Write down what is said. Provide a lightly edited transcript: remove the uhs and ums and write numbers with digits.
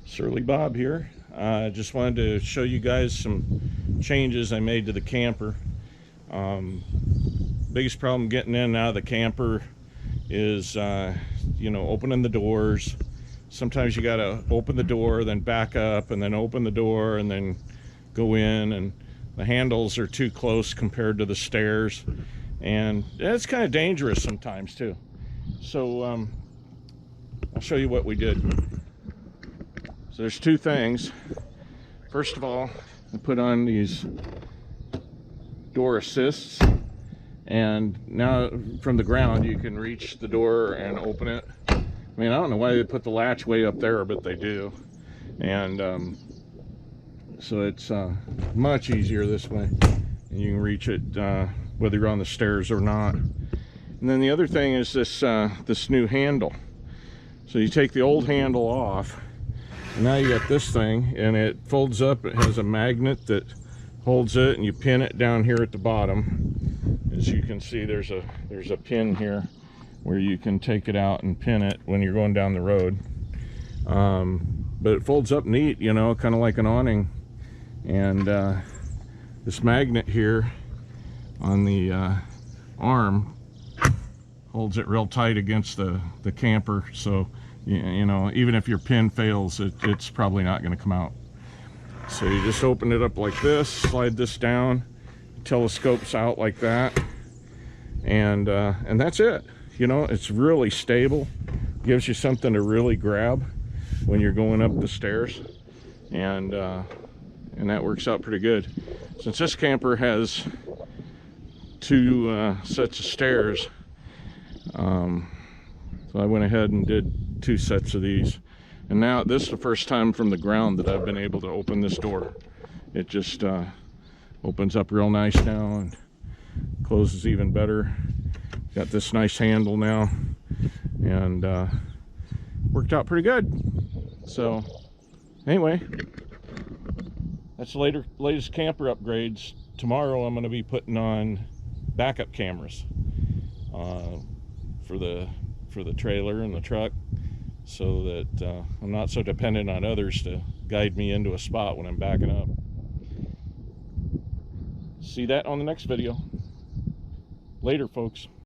Surly Bob here. Just wanted to show you guys some changes I made to the camper. Biggest problem getting in and out of the camper is opening the doors. Sometimes you gotta open the door, then back up, and then open the door, and then go in, and the handles are too close compared to the stairs, and it's kind of dangerous sometimes too. So I'll show you what we did. So there's two things. First of all, I put on these door assists, and now from the ground you can reach the door and open it. I mean, I don't know why they put the latch way up there, but they do. And so it's much easier this way, and you can reach it whether you're on the stairs or not. And then the other thing is this this new handle. So you take the old handle off, and now you got this thing, and it folds up. It has a magnet that holds it, and you pin it down here at the bottom. As you can see, there's a pin here where you can take it out and pin it when you're going down the road. But it folds up neat, you know, kind of like an awning. And this magnet here on the arm holds it real tight against the camper, so you know, even if your pin fails, it's probably not going to come out. So you just open it up like this, slide this down, telescopes out like that, and that's it. You know, it's really stable, gives you something to really grab when you're going up the stairs, and that works out pretty good. Since this camper has two sets of stairs, so I went ahead and did 2 sets of these, and now this is the first time from the ground that I've been able to open this door. It just opens up real nice now and closes even better. Got this nice handle now, and worked out pretty good. So anyway, that's the latest camper upgrades. Tomorrow I'm going to be putting on backup cameras for the trailer and the truck, so that I'm not so dependent on others to guide me into a spot when I'm backing up. See that on the next video. Later, folks.